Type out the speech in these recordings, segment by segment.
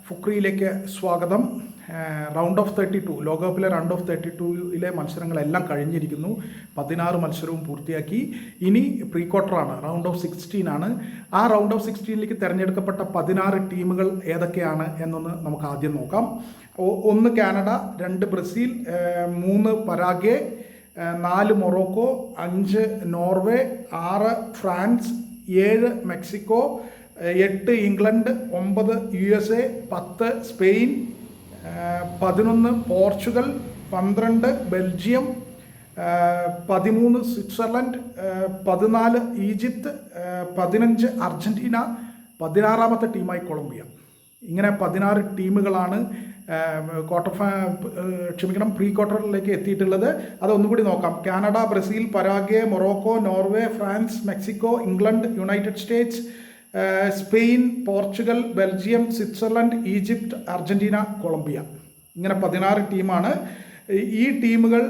ഫുക്രിയിലേക്ക് സ്വാഗതം. Round of 32 ലോകകപ്പിലെ round of 32 മത്സരങ്ങളെല്ലാം കഴിഞ്ഞിരിക്കുന്നു. 16 മത്സരവും പൂർത്തിയാക്കി. ഇനി പ്രീ ക്വാർട്ടറാണ്, റൗണ്ട് ഓഫ് 16 ആണ്. ആ റൗണ്ട് ഓഫ് 16 തിരഞ്ഞെടുക്കപ്പെട്ട 16 ടീമുകൾ ഏതൊക്കെയാണ് എന്നൊന്ന് നമുക്ക് ആദ്യം നോക്കാം. 1 Canada, 2 Brazil, 3 Paraguay, 4 Morocco, 5 Norway, 6 France, 7 Mexico, 8 England, 9 USA, 10 Spain, 11 Portugal, 12 Belgium, 13 Switzerland, 14 Egypt, 15 Argentina, 16ാമത്തെ ടീമായി കൊളംബിയ. ഇങ്ങനെ 16 ടീമുകളാണ് പ്രീ ക്വാർട്ടറിലേക്ക് എത്തിയിട്ടുള്ളത്. അതൊന്നുകൂടി നോക്കാം. Canada, Brazil, Paraguay, Morocco, Norway, France, Mexico, England, United States, Spain, Portugal, Belgium, Switzerland, Egypt, Argentina, Colombia. ഇങ്ങനെ 16 ടീമാണ്. ഈ ടീമുകൾ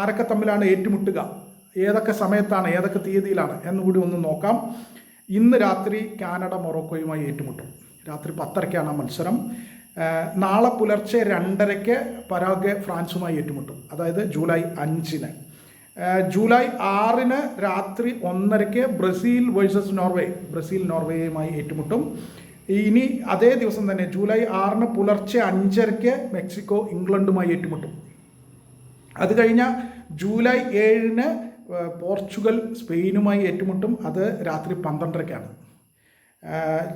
ആരൊക്കെ തമ്മിലാണ് ഏറ്റുമുട്ടുക, ഏതൊക്കെ സമയത്താണ്, ഏതൊക്കെ തീയതിയിലാണ് എന്നുകൂടി ഒന്ന് നോക്കാം. ഇന്ന് രാത്രി കാനഡ മൊറോക്കോയുമായി ഏറ്റുമുട്ടും. രാത്രി 10:30 മത്സരം. നാളെ പുലർച്ചെ 2:30 പരാഗ്വേ ഫ്രാൻസുമായി ഏറ്റുമുട്ടും, അതായത് ജൂലൈ 5. ജൂലൈ 6 രാത്രി 1:30 ബ്രസീൽ വേഴ്സസ് നോർവേ, ബ്രസീൽ നോർവേയുമായി ഏറ്റുമുട്ടും. ഇനി അതേ ദിവസം തന്നെ ജൂലൈ 6 പുലർച്ചെ 5:30 മെക്സിക്കോ ഇംഗ്ലണ്ടുമായി ഏറ്റുമുട്ടും. അത് കഴിഞ്ഞ ജൂലൈ 7 പോർച്ചുഗൽ സ്പെയിനുമായി ഏറ്റുമുട്ടും. അത് രാത്രി 12:30.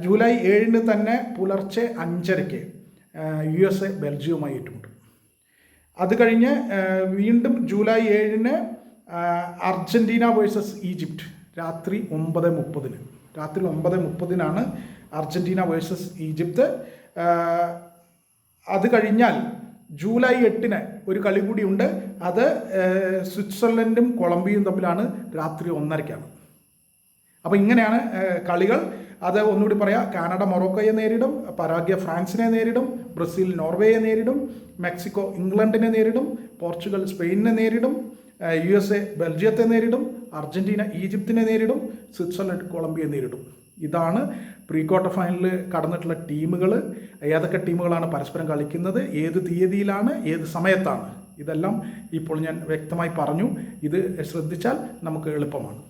ജൂലൈ 7 തന്നെ പുലർച്ചെ 5:30 USA ബെൽജിയവുമായി ഏറ്റുമുട്ടും. അത് കഴിഞ്ഞ് വീണ്ടും ജൂലൈ 7 അർജൻറ്റീന വേഴ്സസ് ഈജിപ്റ്റ് രാത്രി 9:30. രാത്രി 9:30 അർജൻറ്റീന വേഴ്സസ് ഈജിപ്ത്. അത് കഴിഞ്ഞാൽ ജൂലൈ 8 ഒരു കളി കൂടിയുണ്ട്. അത് സ്വിറ്റ്സർലൻഡും കൊളംബിയയും തമ്മിലാണ്, രാത്രി 1:30. അപ്പോൾ ഇങ്ങനെയാണ് കളികൾ. അത് ഒന്നുകൂടി പറയാം. കാനഡ മൊറോക്കോയെ നേരിടും, പരാഗ്വേ ഫ്രാൻസിനെ നേരിടും, ബ്രസീൽ നോർവേയെ നേരിടും, മെക്സിക്കോ ഇംഗ്ലണ്ടിനെ നേരിടും, പോർച്ചുഗൽ സ്പെയിനിനെ നേരിടും, USA ബെൽജിയത്തെ നേരിടും, അർജൻറ്റീന ഈജിപ്തിനെ നേരിടും, സ്വിറ്റ്സർലൻഡ് കൊളംബിയയെ നേരിടും. ഇതാണ് പ്രീ ക്വാർട്ടർ ഫൈനലിൽ കടന്നിട്ടുള്ള ടീമുകൾ. ഏതൊക്കെ ടീമുകളാണ് പരസ്പരം കളിക്കുന്നത്, ഏത് തീയതിയിലാണ്, ഏത് സമയത്താണ്, ഇതെല്ലാം ഇപ്പോൾ ഞാൻ വ്യക്തമായി പറഞ്ഞു. ഇത് ശ്രദ്ധിച്ചാൽ നമുക്ക് എളുപ്പമാണ്.